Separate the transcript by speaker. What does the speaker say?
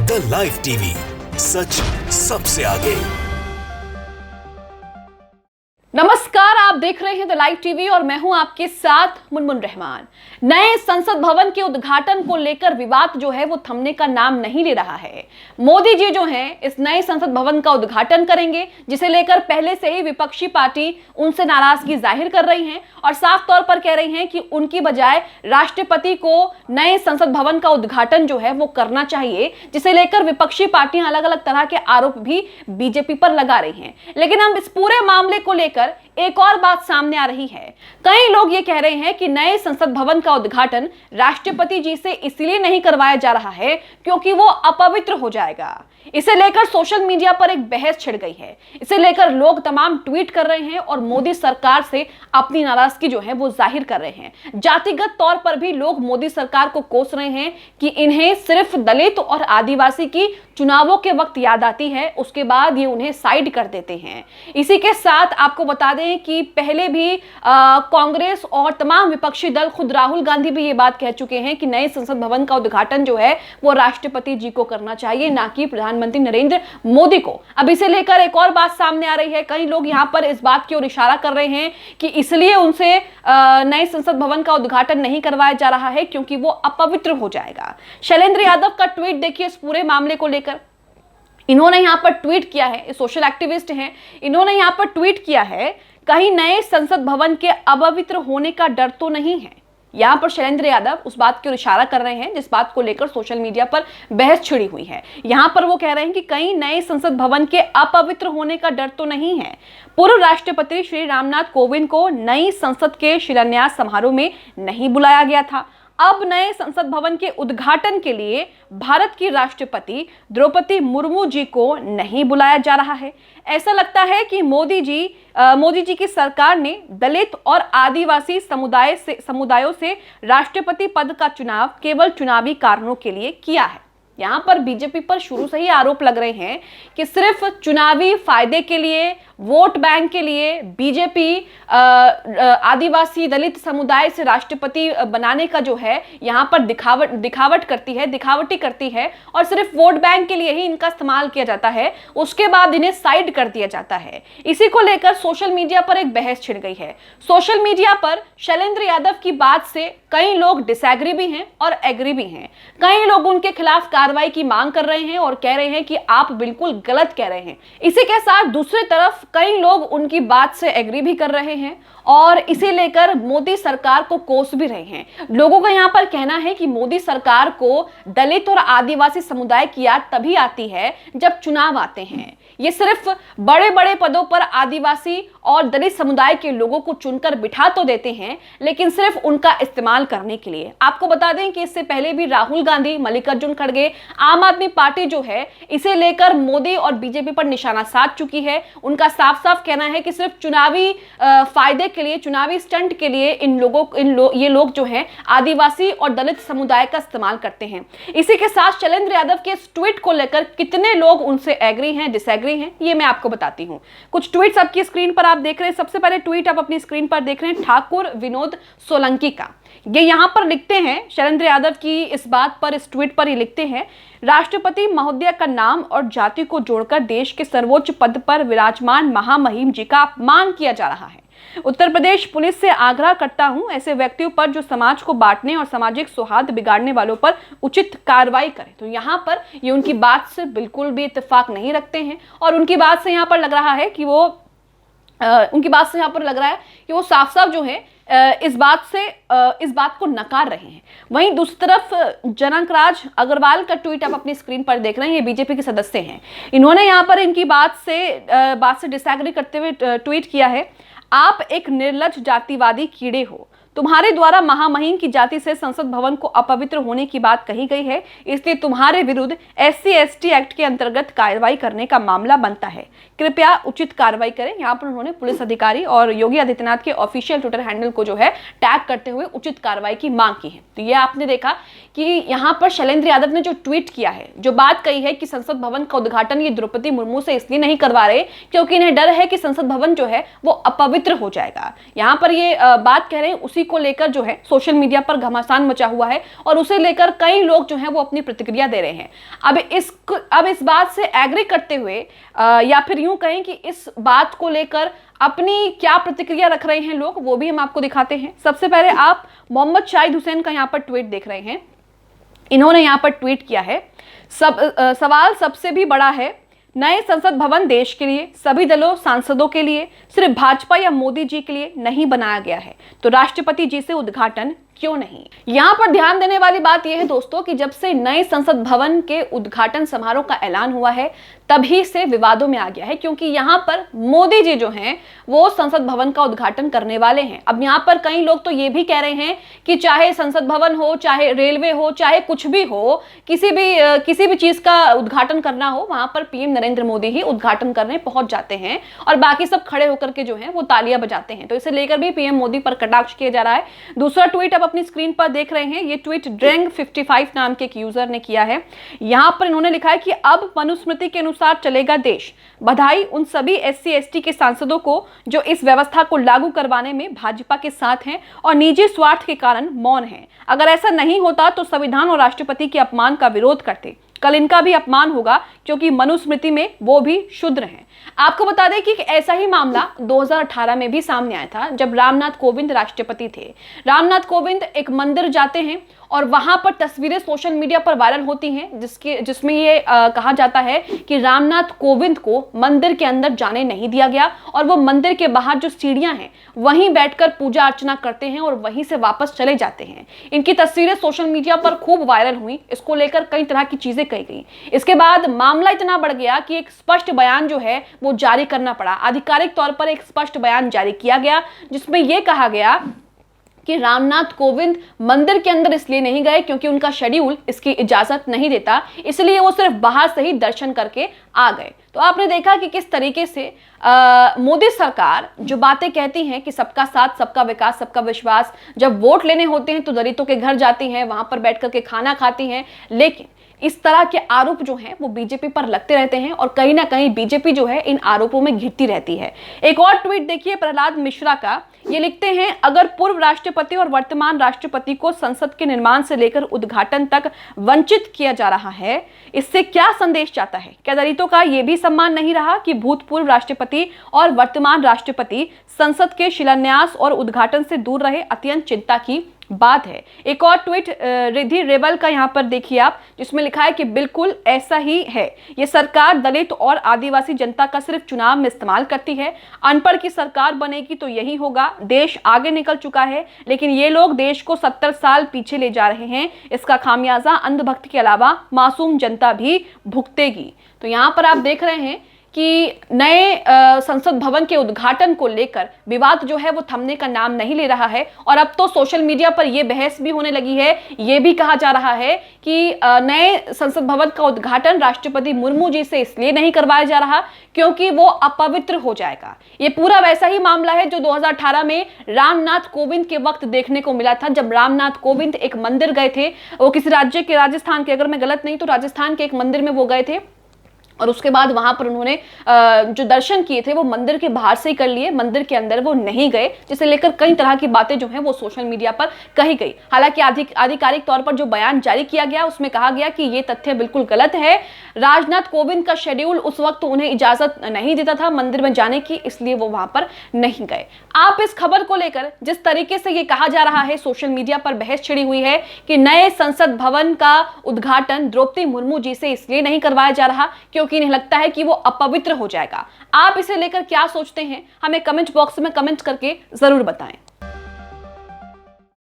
Speaker 1: The live TV, सच सबसे आगे।
Speaker 2: नमस्कार, आप देख रहे हैं द लाइव टीवी और मैं हूं आपके साथ मुनमुन रहमान। नए संसद भवन के उद्घाटन को लेकर विवाद जो है वो थमने का नाम नहीं ले रहा है। मोदी जी जो हैं इस नए संसद भवन का उद्घाटन करेंगे, जिसे लेकर पहले से ही विपक्षी पार्टी उनसे नाराजगी जाहिर कर रही हैं और साफ तौर पर कह रही हैं कि उनकी बजाय राष्ट्रपति को नए संसद भवन का उद्घाटन जो है वो करना चाहिए, जिसे लेकर विपक्षी पार्टियां अलग अलग तरह के आरोप भी बीजेपी पर लगा रही हैं। लेकिन हम इस पूरे मामले को लेकर एक और बात सामने आ रही है। कई लोग ये कह रहे हैं कि नए संसद भवन का उद्घाटन राष्ट्रपति जी से इसलिए नहीं करवाया जा रहा है क्योंकि वो अपवित्र हो जाएगा। इसे लेकर सोशल मीडिया पर एक बहस छिड़ गई है। इसे लेकर लोग तमाम ट्वीट कर रहे हैं और मोदी सरकार से अपनी नाराजगी जो है वो जाहिर कर रहे हैं। जातिगत तौर पर भी लोग मोदी सरकार को कोस रहे हैं कि इन्हें सिर्फ दलित और आदिवासी की चुनावों के वक्त याद आती है, उसके बाद ये उन्हें साइड कर देते हैं। इसी के साथ आपको बता दें कि पहले भी कांग्रेस और तमाम विपक्षी दल, खुद राहुल गांधी भी ये बात कह चुके हैं कि नए संसद भवन का उद्घाटन जो है वो राष्ट्रपति जी को करना चाहिए, ना कि प्रधानमंत्री नरेंद्र मोदी को। अब इसे लेकर एक और बात सामने आ रही है। कई लोग यहां पर इस बात की ओर इशारा कर रहे हैं कि इसलिए उनसे नए संसद भवन का उद्घाटन नहीं करवाया जा रहा है क्योंकि वो अपवित्र हो जाएगा। शैलेंद्र यादव का ट्वीट देखिए इस पूरे मामले को लेकर। इन्होंने यहां पर ट्वीट किया है, सोशल एक्टिविस्ट हैं, इन्होंने यहां पर ट्वीट किया है, कहीं नए संसद भवन के अपवित्र होने का डर तो नहीं है। यहां पर शैलेंद्र यादव उस बात की ओर इशारा कर रहे हैं जिस बात को लेकर सोशल मीडिया पर बहस छिड़ी हुई है। यहां पर वो कह रहे हैं कि कहीं नए संसद भवन के अपवित्र होने का डर तो नहीं है। पूर्व राष्ट्रपति श्री रामनाथ कोविंद को नई संसद के शिलान्यास समारोह में नहीं बुलाया गया था। अब नए संसद भवन के उद्घाटन के लिए भारत की राष्ट्रपति द्रौपदी मुर्मू जी को नहीं बुलाया जा रहा है। ऐसा लगता है कि मोदी जी की सरकार ने दलित और आदिवासी समुदायों से राष्ट्रपति पद का चुनाव केवल चुनावी कारणों के लिए किया है। यहाँ पर बीजेपी पर शुरू से ही आरोप लग रहे हैं कि सिर्फ चुनावी फायदे के लिए, वोट बैंक के लिए बीजेपी आदिवासी दलित समुदाय से राष्ट्रपति बनाने का जो है यहाँ पर दिखावटी करती है और सिर्फ वोट बैंक के लिए ही इनका इस्तेमाल किया जाता है, उसके बाद इन्हें साइड कर दिया जाता है। इसी को लेकर सोशल मीडिया पर एक बहस छिड़ गई है। सोशल मीडिया पर शैलेंद्र यादव की बात से कई लोग डिसएग्री भी हैं और एग्री भी हैं। कई लोग उनके खिलाफ कार्रवाई की मांग कर रहे हैं और कह रहे हैं कि आप बिल्कुल गलत कह रहे हैं। इसी के साथ दूसरी तरफ कई लोग उनकी बात से एग्री भी कर रहे हैं और इसे लेकर मोदी सरकार को कोस भी रहे हैं। लोगों का यहाँ पर कहना है कि मोदी सरकार को दलित और आदिवासी समुदाय की याद तभी आती है जब चुनाव आते हैं। ये सिर्फ बड़े बड़े पदों पर आदिवासी और दलित समुदाय के लोगों को चुनकर बिठा तो देते हैं, लेकिन सिर्फ उनका इस्तेमाल करने के लिए। आपको बता दें कि इससे पहले भी राहुल गांधी, मल्लिकार्जुन खड़गे, आम आदमी पार्टी जो है इसे लेकर मोदी और बीजेपी पर निशाना साध चुकी है। उनका साफ साफ कहना है कि सिर्फ चुनावी फायदे के लिए, चुनावी स्टंट के लिए ये लोग जो है आदिवासी और दलित समुदाय का इस्तेमाल करते हैं। इसी के साथ शैलेंद्र यादव के इस ट्वीट को लेकर कितने लोग उनसे एग्री हैं, डिसएग्री हैं, ये मैं आपको बताती हूं। कुछ ट्वीट्स आपकी स्क्रीन पर आप देख रहे हैं। सबसे पहले ट्वीट आप अपनी स्क्रीन पर देख रहे हैं ठाकुर विनोद सोलंकी का। ये यहां पर लिखते हैं, शैलेंद्र यादव की इस बात पर, इस ट्वीट पर ये लिखते हैं, राष्ट्रपति महोदय का नाम और जाति को जोड़कर देश के सर्वोच्च पद पर विराजमान महामहिम जी का अपमान किया जा रहा है। उत्तर प्रदेश पुलिस से आग्रह करता हूं ऐसे व्यक्तियों पर जो समाज को बांटने और सामाजिक सौहार्द बिगाड़ने वालों पर उचित कार्रवाई करें। तो यहाँ पर ये उनकी बात से बिल्कुल भी इत्तेफाक नहीं रखते हैं और उनकी बात से यहाँ पर लग रहा है कि वो साफ साफ जो है इस बात को नकार रहे हैं। वहीं दूसरी तरफ जनकराज अग्रवाल का ट्वीट आप अपनी स्क्रीन पर देख रहे हैं। ये बीजेपी के सदस्य हैं। इन्होंने यहाँ पर इनकी बात से डिसएग्री करते हुए ट्वीट किया है, आप एक निर्लज्ज जातिवादी कीड़े हो। तुम्हारे द्वारा महामहिम की जाति से संसद भवन को अपवित्र होने की बात कही गई है, इसलिए तुम्हारे विरुद्ध SC/ST एक्ट के अंतर्गत कार्रवाई करने का मामला बनता है। कृपया उचित कार्रवाई करें। यहाँ पर उन्होंने पुलिस अधिकारी और योगी आदित्यनाथ के ऑफिशियल ट्विटर हैंडल को जो है टैग करते हुए उचित कार्रवाई की मांग की है। तो ये आपने देखा कि यहाँ पर शैलेंद्र यादव ने जो ट्वीट किया है, जो बात कही है कि संसद भवन का उद्घाटन ये द्रौपदी मुर्मू से इसलिए नहीं करवा रहे क्योंकि इन्हें डर है कि संसद भवन जो है वो अपवित्र हो जाएगा। यहाँ पर ये बात कह रहे हैं, उसी को लेकर जो है सोशल मीडिया पर घमासान मचा हुआ है और उसे लेकर कई लोग जो हैं वो अपनी प्रतिक्रिया दे रहे हैं। अब इस बात से एग्री करते हुए या फिर यूं कहें कि इस बात को लेकर अपनी क्या प्रतिक्रिया रख रहे हैं लोग, वो भी हम आपको दिखाते हैं। सबसे पहले आप मोहम्मद शाहिद हुसैन का यहाँ पर ट्वीट देख रहे हैं। इन्होंने यहाँ पर ट्वीट किया है, सवाल सबसे भी बड़ा है, नए संसद भवन देश के लिए, सभी दलों सांसदों के लिए, सिर्फ भाजपा या मोदी जी के लिए नहीं बनाया गया है, तो राष्ट्रपति जी से उद्घाटन क्यों नहीं। यहां पर ध्यान देने वाली बात यह है दोस्तों कि जब से नए संसद भवन के उद्घाटन समारोह का ऐलान हुआ है तभी से विवादों में आ गया है, क्योंकि यहां पर मोदी जी जो हैं वो संसद भवन का उद्घाटन करने वाले हैं। अब यहां पर कई लोग तो ये भी कह रहे हैं कि चाहे संसद भवन हो, चाहे रेलवे हो, चाहे कुछ भी हो, किसी भी चीज का उद्घाटन करना हो, वहां पर पीएम नरेंद्र मोदी ही उद्घाटन करने पहुंच जाते हैं और बाकी सब खड़े होकर के जो है वो तालियां बजाते हैं। तो इसे लेकर भी पीएम मोदी पर कटाक्ष किया जा रहा है। दूसरा ट्वीट अब अपनी स्क्रीन पर देख रहे हैं, ये ट्वीट ड्रेंग 55 नाम के एक यूजर ने किया है। यहां पर इन्होंने लिखा है कि अब मनुस्मृति के अनुसार चलेगा देश, बधाई उन सभी SC/ST के सांसदों को जो इस व्यवस्था को लागू करवाने में भाजपा के साथ हैं और निजी स्वार्थ के कारण मौन हैं। अगर ऐसा नहीं होता तो संविधान और राष्ट्रपति के अपमान का विरोध करते। कल इनका भी अपमान होगा क्योंकि मनुस्मृति में वो भी शूद्र हैं। आपको बता दें कि ऐसा ही मामला 2018 में भी सामने आया था, जब रामनाथ कोविंद राष्ट्रपति थे। रामनाथ कोविंद एक मंदिर जाते हैं और वहां पर तस्वीरें सोशल मीडिया पर वायरल होती हैं जिसमें ये कहा जाता है कि रामनाथ कोविंद को मंदिर के अंदर जाने नहीं दिया गया और वो मंदिर के बाहर जो सीढ़ियां हैं वहीं बैठकर पूजा अर्चना करते हैं और वहीं से वापस चले जाते हैं। इनकी तस्वीरें सोशल मीडिया पर खूब वायरल हुई, इसको लेकर कई तरह की चीजें कही गई। इसके बाद मामला इतना बढ़ गया कि एक स्पष्ट बयान जो है वो जारी करना पड़ा। आधिकारिक तौर पर एक स्पष्ट बयान जारी किया गया जिसमें यह कहा गया कि रामनाथ कोविंद मंदिर के अंदर इसलिए नहीं गए क्योंकि उनका शेड्यूल इसकी इजाजत नहीं देता, इसलिए वो सिर्फ बाहर से ही दर्शन करके आ गए। तो आपने देखा कि किस तरीके से मोदी सरकार जो बातें कहती हैं कि सबका साथ, सबका विकास, सबका विश्वास, जब वोट लेने होते हैं तो दलितों के घर जाती हैं, वहां पर बैठ करके खाना खाती हैं, लेकिन इस तरह के आरोप जो हैं वो बीजेपी पर लगते रहते हैं और कहीं ना कहीं बीजेपी जो है इन आरोपों में घिरती रहती है। एक और ट्वीट देखिए प्रहलाद मिश्रा का, ये लिखते हैं, अगर पूर्व राष्ट्रपति और वर्तमान राष्ट्रपति को संसद के निर्माण से लेकर उद्घाटन तक वंचित किया जा रहा है, इससे क्या संदेश जाता है? क्या दलितों का यह भी सम्मान नहीं रहा कि भूतपूर्व राष्ट्रपति और वर्तमान राष्ट्रपति संसद के शिलान्यास और उद्घाटन से दूर रहे? अत्यंत चिंता की बात है। एक और ट्वीट रिद्धि रेवल का यहाँ पर देखिए आप, जिसमें लिखा है कि बिल्कुल ऐसा ही है, ये सरकार दलित और आदिवासी जनता का सिर्फ चुनाव में इस्तेमाल करती है। अनपढ़ की सरकार बनेगी तो यही होगा। देश आगे निकल चुका है लेकिन ये लोग देश को 70 साल पीछे ले जा रहे हैं। इसका खामियाजा अंधभक्त के अलावा मासूम जनता भी भुगतेगी। तो यहाँ पर आप देख रहे हैं कि नए संसद भवन के उद्घाटन को लेकर विवाद जो है वो थमने का नाम नहीं ले रहा है और अब तो सोशल मीडिया पर यह बहस भी होने लगी है। ये भी कहा जा रहा है कि नए संसद भवन का उद्घाटन राष्ट्रपति मुर्मू जी से इसलिए नहीं करवाया जा रहा क्योंकि वो अपवित्र हो जाएगा। ये पूरा वैसा ही मामला है जो 2018 में रामनाथ कोविंद के वक्त देखने को मिला था, जब रामनाथ कोविंद एक मंदिर गए थे। वो किसी राज्य के, राजस्थान के, अगर मैं गलत नहीं तो राजस्थान के एक मंदिर में वो गए थे और उसके बाद वहां पर उन्होंने जो दर्शन किए थे वो मंदिर के बाहर से ही कर लिए, मंदिर के अंदर वो नहीं गए, जिसे लेकर कई तरह की बातें जो हैं वो सोशल मीडिया पर कही गई। हालांकि आधिकारिक तौर पर जो बयान जारी किया गया उसमें कहा गया कि ये तथ्य बिल्कुल गलत है। राजनाथ कोविंद का शेड्यूल उस वक्त उन्हें इजाजत नहीं देता था मंदिर में जाने की, इसलिए वो वहां पर नहीं गए। आप इस खबर को लेकर जिस तरीके से ये कहा जा रहा है, सोशल मीडिया पर बहस छिड़ी हुई है कि नए संसद भवन का उद्घाटन द्रौपदी मुर्मू जी से इसलिए नहीं करवाया जा रहा क्योंकि इन्हें लगता है कि वो अपवित्र हो जाएगा। आप इसे लेकर क्या सोचते हैं? हमें कमेंट बॉक्स में कमेंट करके जरूर बताएं।